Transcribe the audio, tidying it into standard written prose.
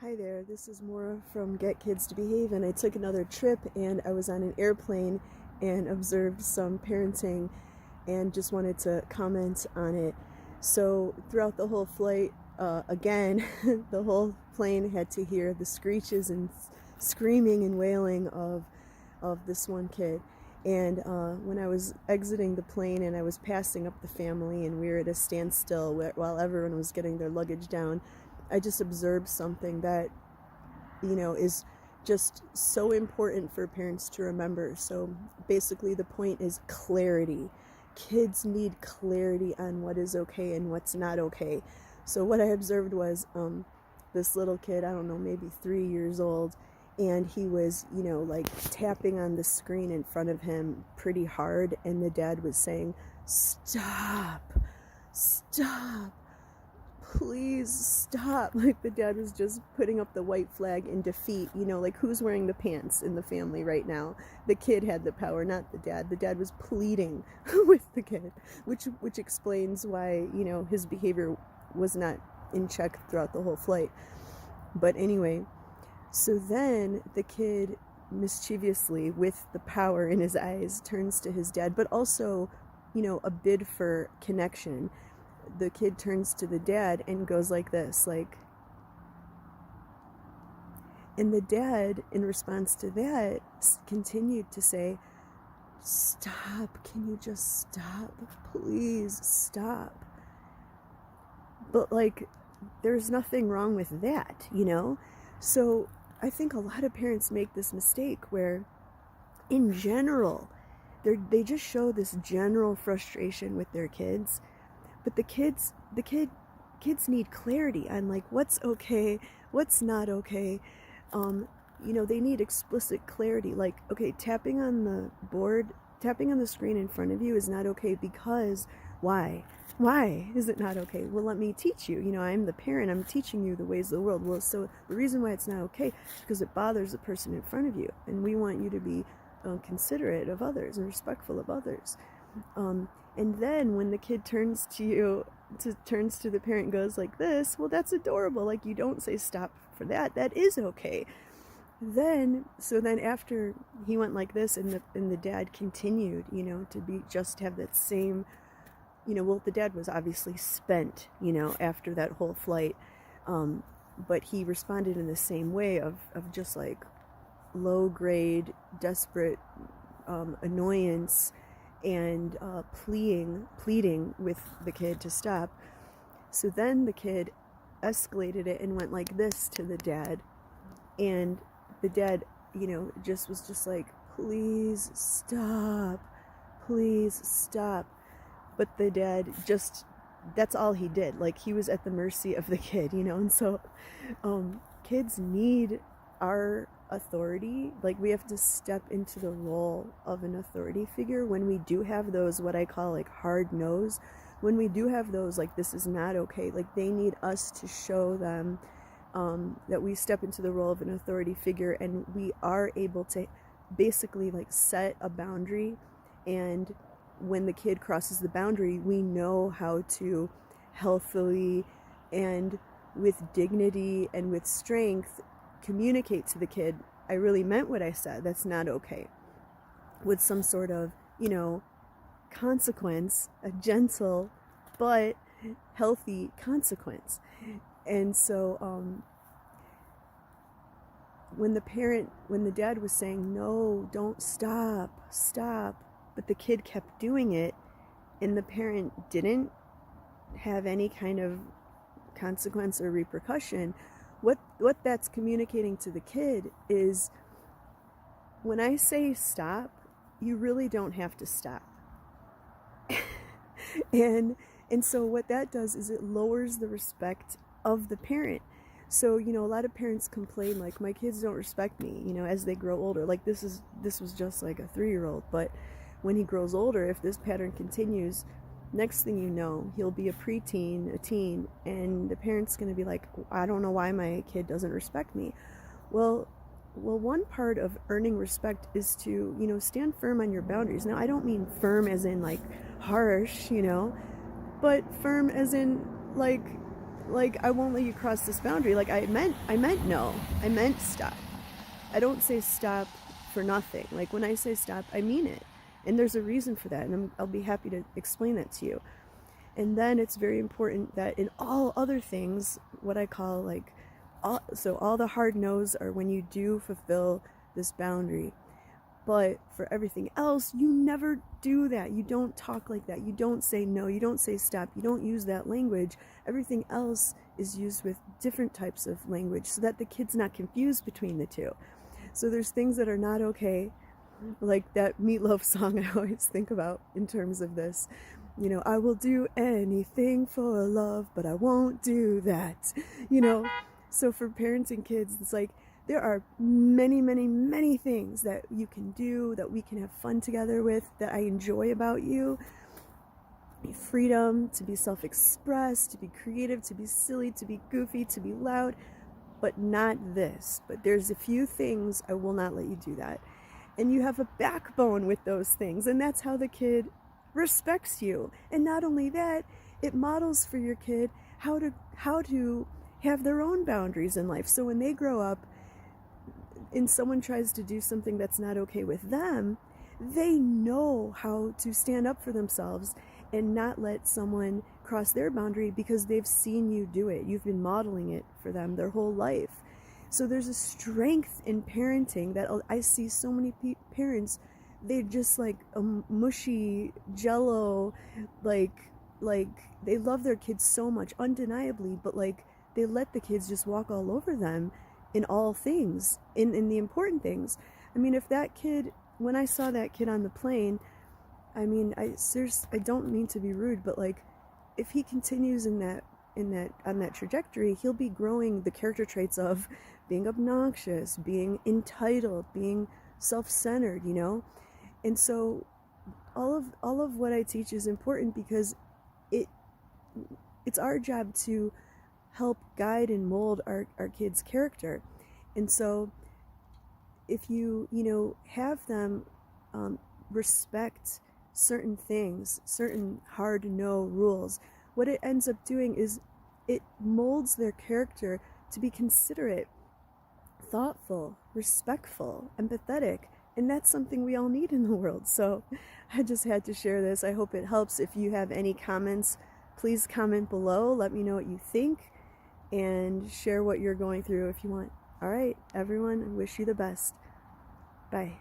Hi there, this is Maura from Get Kids to Behave, and I took another trip and I was on an airplane and observed some parenting and just wanted to comment on it. So throughout the whole flight, again, the whole plane had to hear the screeches and screaming and wailing of this one kid. And when I was exiting the plane and I was passing up the family and we were at a standstill while everyone was getting their luggage down, I just observed something that, is just so important for parents to remember. So basically the point is clarity. Kids need clarity on what is okay and what's not okay. So what I observed was this little kid, I don't know, maybe 3 years old, and he was, like tapping on the screen in front of him pretty hard, and the dad was saying, "Stop, stop, please stop." Like the dad was just putting up the white flag in defeat, like who's wearing the pants in the family right now? The kid had the power, not the dad. The dad was pleading with the kid, which explains why, his behavior was not in check throughout the whole flight. But anyway, so then the kid mischievously, with the power in his eyes, turns to his dad, but also, a bid for connection. The kid turns to the dad and goes like this, and the dad, in response to that, continued to say, "Stop, can you just stop? Please stop." But there's nothing wrong with that, So I think a lot of parents make this mistake where, in general, they just show this general frustration with their kids. But the kids need clarity on what's okay, what's not okay. They need explicit clarity. Okay, tapping on the screen in front of you is not okay because why? Why is it not okay? Well, let me teach you. I'm the parent. I'm teaching you the ways of the world. Well, so the reason why it's not okay is because it bothers the person in front of you, and we want you to be considerate of others and respectful of others. And then when the kid turns to the parent and goes like this, well, that's adorable. You don't say stop for that. That is okay. Then after he went like this, and the dad continued, to have that same, well, the dad was obviously spent, after that whole flight. But he responded in the same way of just low grade, desperate annoyance and pleading with the kid to stop. So then the kid escalated it and went like this to the dad, and the dad, just was just like, "Please stop, please stop." But the dad that's all he did. He was at the mercy of the kid, and so kids need our authority. We have to step into the role of an authority figure when we do have those, what I call hard no's. When we do have those, this is not okay, they need us to show them that we step into the role of an authority figure, and we are able to basically set a boundary. And when the kid crosses the boundary, we know how to healthily and with dignity and with strength communicate to the kid, "I really meant what I said. That's not okay," with some sort of, consequence, a gentle but healthy consequence. And so when the dad was saying, "No, don't stop, but the kid kept doing it, and the parent didn't have any kind of consequence or repercussion, what that's communicating to the kid is, when I say stop, you really don't have to stop. and so what that does is it lowers the respect of the parent. So, a lot of parents complain, "My kids don't respect me," as they grow older. This was just a 3-year-old, but when he grows older, if this pattern continues, next thing you know, he'll be a preteen, a teen, and the parent's going to be like, "I don't know why my kid doesn't respect me." Well, one part of earning respect is to, stand firm on your boundaries. Now, I don't mean firm as in harsh, but firm as in like, I won't let you cross this boundary. Like, I meant no. I meant stop. I don't say stop for nothing. Like, when I say stop, I mean it. And there's a reason for that, and I'll be happy to explain that to you. And then it's very important that in all other things, what I call like, all the hard no's are when you do fulfill this boundary. But for everything else, you never do that. You don't talk like that. You don't say no. You don't say stop. You don't use that language. Everything else is used with different types of language so that the kid's not confused between the two. So there's things that are not okay, like that Meatloaf song I always think about in terms of this. You know, I will do anything for love, but I won't do that. You know, so for parents and kids, it's like there are many, many, many things that you can do, that we can have fun together with, that I enjoy about you. Freedom to be self-expressed, to be creative, to be silly, to be goofy, to be loud, but not this. But there's a few things I will not let you do that. And you have a backbone with those things, and that's how the kid respects you. And not only that, it models for your kid how to have their own boundaries in life. So when they grow up and someone tries to do something that's not okay with them, they know how to stand up for themselves and not let someone cross their boundary because they've seen you do it. You've been modeling it for them their whole life. So there's a strength in parenting that I see so many parents, they're just like a mushy jello, like they love their kids so much, undeniably, but like they let the kids just walk all over them in all things, in the important things. I mean, if that kid, when I saw that kid on the plane, I mean, I don't mean to be rude, but like, if he continues on that trajectory, he'll be growing the character traits of being obnoxious, being entitled, being self-centered, you know? And so all of what I teach is important because it's our job to help guide and mold our kids' character. And so if you have them respect certain things, certain hard no rules, what it ends up doing is it molds their character to be considerate, thoughtful, respectful, empathetic, and that's something we all need in the world. So I just had to share this. I hope it helps. If you have any comments, please comment below. Let me know what you think and share what you're going through if you want. All right, everyone, I wish you the best. Bye.